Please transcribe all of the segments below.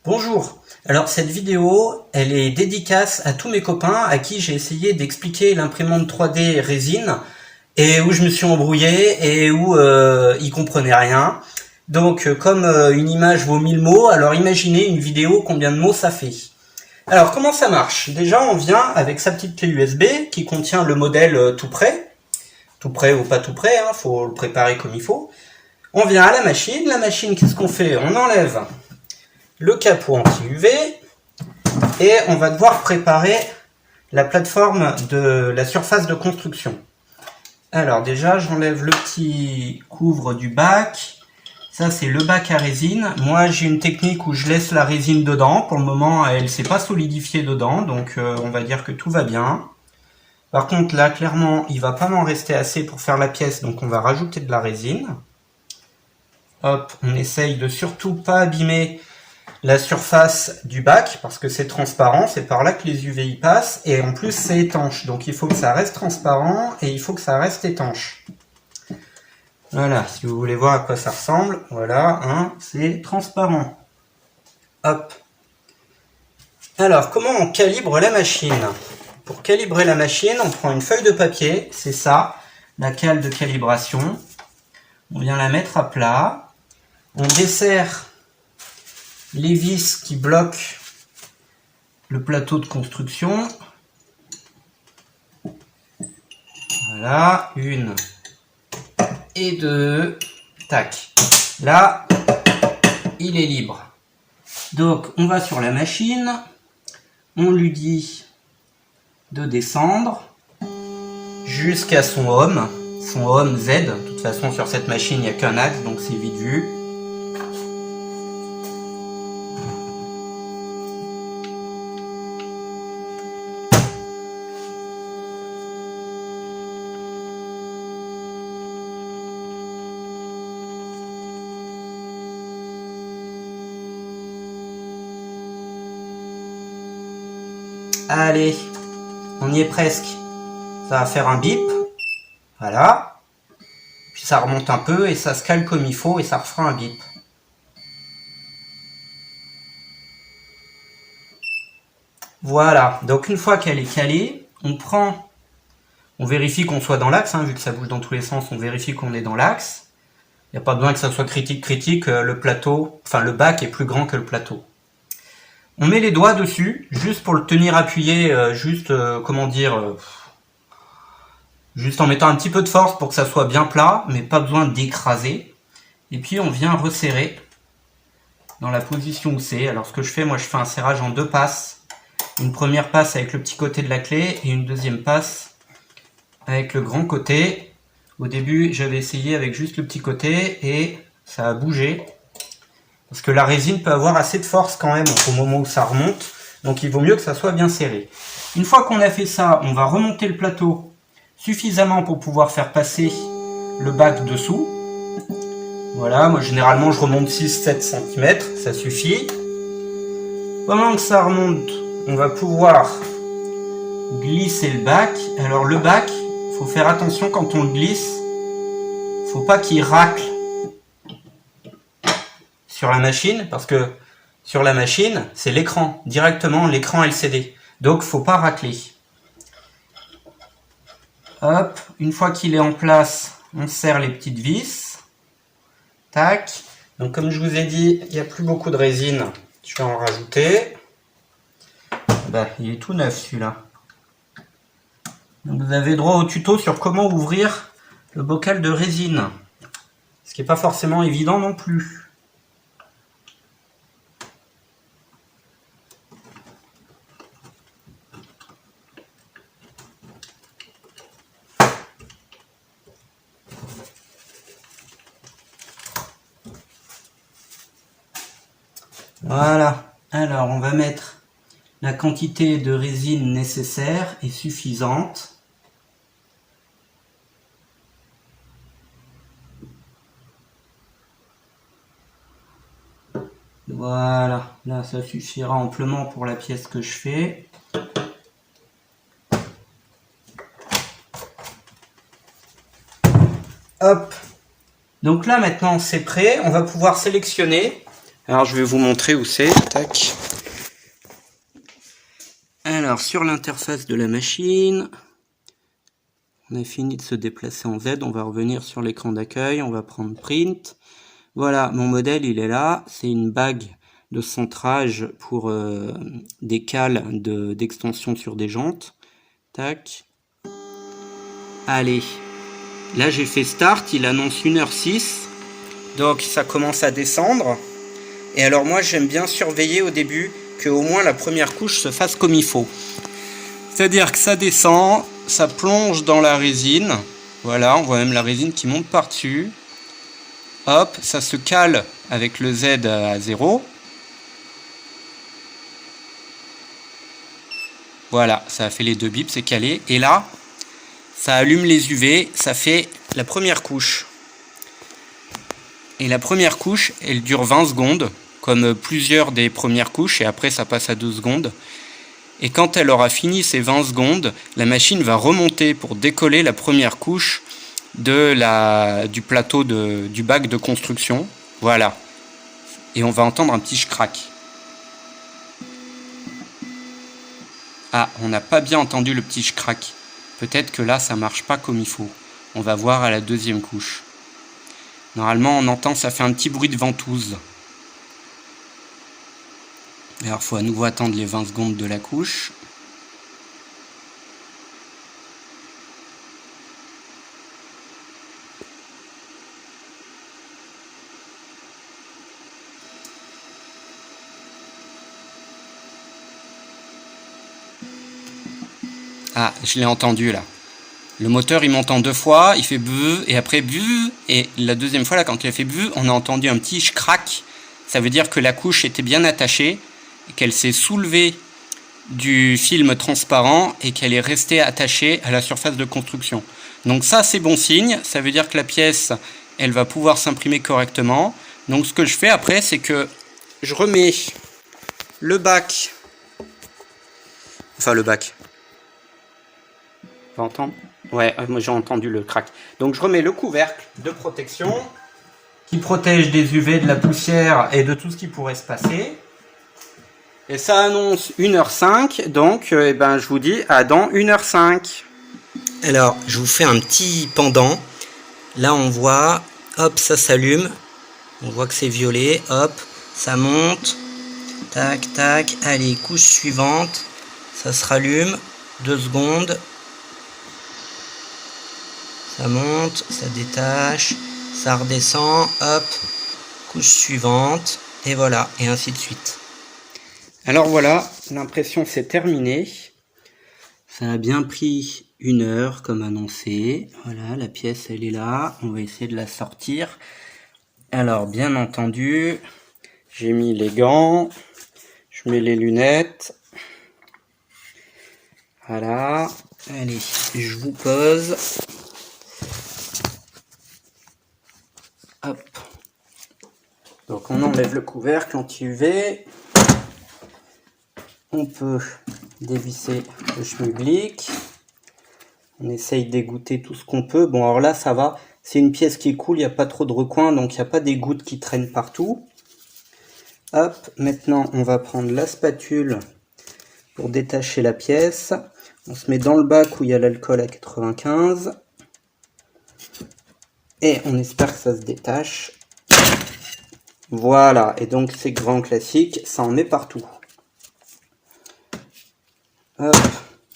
Bonjour, alors cette vidéo, elle est dédicace à tous mes copains à qui j'ai essayé d'expliquer l'imprimante 3D résine et où je me suis embrouillé et où ils comprenaient rien. Donc comme une image vaut 1000 mots, alors imaginez une vidéo combien de mots ça fait. Alors comment ça marche? Déjà on vient avec sa petite clé USB qui contient le modèle tout prêt ou pas tout prêt, hein, faut le préparer comme il faut. On vient à la machine qu'est-ce qu'on fait? On enlève le capot anti-UV et on va devoir préparer la plateforme de la surface de construction. Alors déjà j'enlève le petit couvre du bac. Ça c'est le bac à résine. Moi j'ai une technique où je laisse la résine dedans. Pour le moment elle s'est pas solidifiée dedans, donc on va dire que tout va bien. Par contre là clairement il va pas m'en rester assez pour faire la pièce, donc on va rajouter de la résine. Hop, on essaye de surtout pas abîmer la surface du bac parce que c'est transparent, c'est par là que les UV y passent et en plus c'est étanche, donc il faut que ça reste transparent et il faut que ça reste étanche. Voilà, si vous voulez voir à quoi ça ressemble, voilà, hein, c'est transparent. Hop. Alors, comment on calibre la machine? Pour calibrer la machine, on prend une feuille de papier, c'est ça, la cale de calibration. On vient la mettre à plat, on desserre les vis qui bloquent le plateau de construction. Voilà, une et deux. Tac. Là, il est libre. Donc, on va sur la machine. On lui dit de descendre jusqu'à son home. Son home Z. De toute façon, sur cette machine, il n'y a qu'un axe, donc c'est vite vu. Allez, on y est presque. Ça va faire un bip. Voilà. Puis ça remonte un peu et ça se cale comme il faut et ça refera un bip. Voilà. Donc une fois qu'elle est calée, on vérifie qu'on soit dans l'axe, hein, vu que ça bouge dans tous les sens, on vérifie qu'on est dans l'axe. Il n'y a pas besoin que ça soit critique. Le plateau, enfin le bac est plus grand que le plateau. On met les doigts dessus, juste pour le tenir appuyé, juste en mettant un petit peu de force pour que ça soit bien plat, mais pas besoin d'écraser. Et puis on vient resserrer dans la position où c'est. Alors ce que je fais, moi je fais un serrage en deux passes. Une première passe avec le petit côté de la clé et une deuxième passe avec le grand côté. Au début, j'avais essayé avec juste le petit côté et ça a bougé. Parce que la résine peut avoir assez de force quand même au moment où ça remonte. Donc il vaut mieux que ça soit bien serré. Une fois qu'on a fait ça, on va remonter le plateau suffisamment pour pouvoir faire passer le bac dessous. Voilà, moi généralement je remonte 6-7 cm, ça suffit. Pendant que ça remonte, on va pouvoir glisser le bac. Alors le bac, faut faire attention quand on le glisse. Faut pas qu'il racle sur la machine, parce que sur la machine, c'est l'écran, directement l'écran LCD. Donc, faut pas racler. Hop, une fois qu'il est en place, on serre les petites vis. Tac. Donc, comme je vous ai dit, il n'y a plus beaucoup de résine. Je vais en rajouter. Ben, il est tout neuf celui-là. Donc, vous avez droit au tuto sur comment ouvrir le bocal de résine. Ce qui n'est pas forcément évident non plus. Voilà, alors on va mettre la quantité de résine nécessaire et suffisante. Voilà, là ça suffira amplement pour la pièce que je fais. Hop, donc là maintenant c'est prêt, on va pouvoir sélectionner Alors je vais vous montrer où c'est. Tac. Alors sur l'interface de la machine, on a fini de se déplacer en Z, on va revenir sur l'écran d'accueil, on va prendre Print. Voilà, mon modèle il est là, c'est une bague de centrage pour des cales d'extension sur des jantes. Tac. Allez, là j'ai fait Start, il annonce 1h06, donc ça commence à descendre. Et alors moi j'aime bien surveiller au début que au moins la première couche se fasse comme il faut. C'est-à-dire que ça descend, ça plonge dans la résine. Voilà, on voit même la résine qui monte par-dessus. Hop, ça se cale avec le Z à 0. Voilà, ça a fait les 2 bips, c'est calé. Et là, ça allume les UV, ça fait la première couche. Et la première couche, elle dure 20 secondes. Comme plusieurs des premières couches, et après ça passe à 2 secondes. Et quand elle aura fini ces 20 secondes, la machine va remonter pour décoller la première couche du plateau du bac de construction. Voilà. Et on va entendre un petit schcrack. Ah, on n'a pas bien entendu le petit schcrack. Peut-être que là, ça marche pas comme il faut. On va voir à la deuxième couche. Normalement, on entend, ça fait un petit bruit de ventouse. Alors, il faut à nouveau attendre les 20 secondes de la couche. Ah, je l'ai entendu là. Le moteur, il m'entend 2 fois, il fait beuh, et après beuh, et la deuxième fois là, quand il a fait beuh, on a entendu un petit schcrack. Ça veut dire que la couche était bien attachée, qu'elle s'est soulevée du film transparent et qu'elle est restée attachée à la surface de construction. Donc ça, c'est bon signe, ça veut dire que la pièce, elle va pouvoir s'imprimer correctement. Donc ce que je fais après, c'est que je remets le bac, enfin le bac, on va entendre ? Ouais, moi j'ai entendu le crack. Donc je remets le couvercle de protection qui protège des UV, de la poussière et de tout ce qui pourrait se passer. Et ça annonce 1h05, donc je vous dis à dans 1h05. Alors, je vous fais un petit pendant. Là, on voit, hop, ça s'allume. On voit que c'est violet, hop, ça monte. Tac, tac, allez, couche suivante. Ça se rallume, 2 secondes. Ça monte, ça détache, ça redescend, hop, couche suivante. Et voilà, et ainsi de suite. Alors voilà, l'impression c'est terminé. Ça a bien pris 1 heure comme annoncé. Voilà, la pièce elle est là. On va essayer de la sortir. Alors bien entendu, j'ai mis les gants. Je mets les lunettes. Voilà. Allez, je vous pose. Hop. Donc on enlève le couvercle anti-UV. On peut dévisser le schmilblick. On essaye d'égoutter tout ce qu'on peut. Bon, alors là, ça va. C'est une pièce qui est cool, il n'y a pas trop de recoins, donc il n'y a pas des gouttes qui traînent partout. Hop, maintenant, on va prendre la spatule pour détacher la pièce. On se met dans le bac où il y a l'alcool à 95. Et on espère que ça se détache. Voilà, et donc c'est grand classique, ça en met partout. Hop,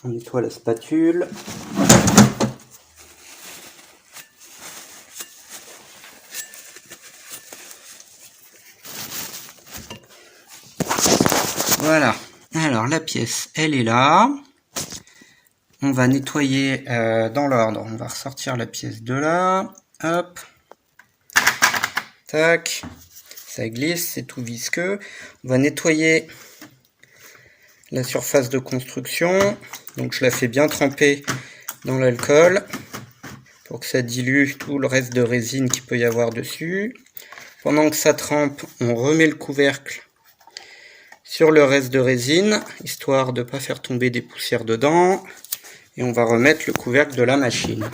on nettoie la spatule. Voilà, alors la pièce, elle est là. On va nettoyer dans l'ordre. On va ressortir la pièce de là. Hop. Tac. Ça glisse, c'est tout visqueux. On va nettoyer la surface de construction. Donc je la fais bien tremper dans l'alcool pour que ça dilue tout le reste de résine qu'il peut y avoir dessus. Pendant que ça trempe, on remet le couvercle sur le reste de résine, histoire de ne pas faire tomber des poussières dedans. Et on va remettre le couvercle de la machine.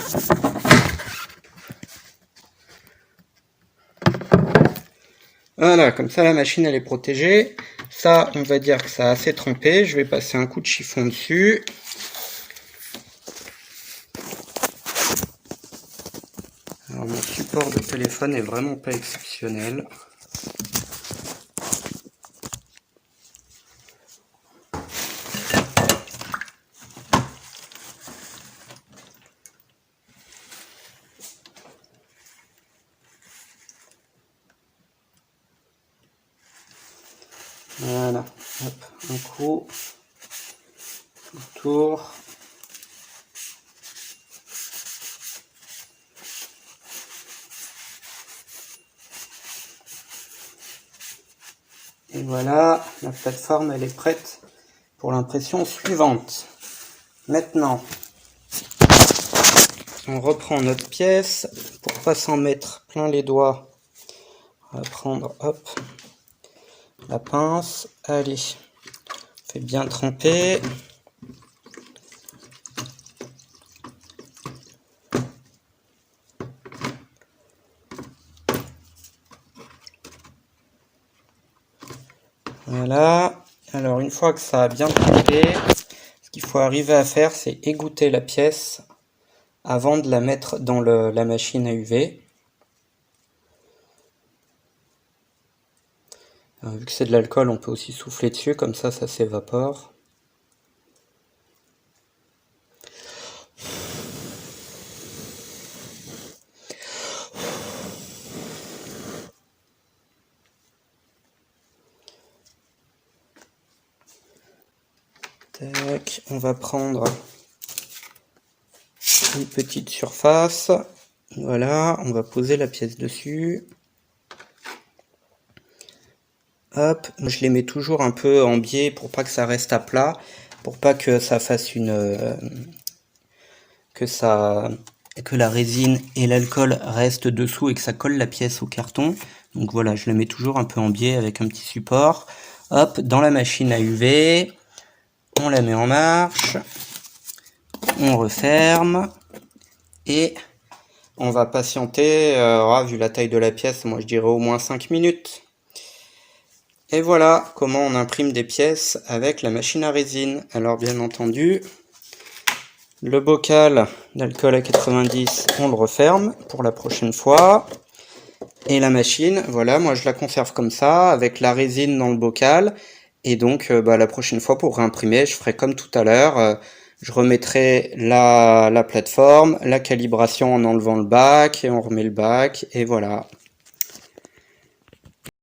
Voilà, comme ça la machine elle est protégée. Ça, on va dire que ça a assez trempé. Je vais passer un coup de chiffon dessus. Alors mon support de téléphone est vraiment pas exceptionnel. Voilà, hop, un coup, tout le tour. Et voilà, la plateforme elle est prête pour l'impression suivante. Maintenant, on reprend notre pièce. Pour pas s'en mettre plein les doigts, on va prendre, hop, la pince. Allez, fait bien tremper. Voilà, alors une fois que ça a bien trempé, ce qu'il faut arriver à faire, c'est égoutter la pièce avant de la mettre dans la machine à UV. Alors, vu que c'est de l'alcool, on peut aussi souffler dessus, comme ça s'évapore. Tac, on va prendre une petite surface. Voilà, on va poser la pièce dessus. Hop, je les mets toujours un peu en biais pour pas que ça reste à plat, pour pas que ça fasse que la résine et l'alcool restent dessous et que ça colle la pièce au carton. Donc voilà, je la mets toujours un peu en biais avec un petit support. Hop, dans la machine à UV, on la met en marche, on referme et on va patienter, vu la taille de la pièce, moi je dirais au moins 5 minutes. Et voilà comment on imprime des pièces avec la machine à résine. Alors bien entendu, le bocal d'alcool à 90, on le referme pour la prochaine fois. Et la machine, voilà, moi je la conserve comme ça, avec la résine dans le bocal. Et donc la prochaine fois pour réimprimer, je ferai comme tout à l'heure. Je remettrai la plateforme, la calibration en enlevant le bac, et on remet le bac, et voilà.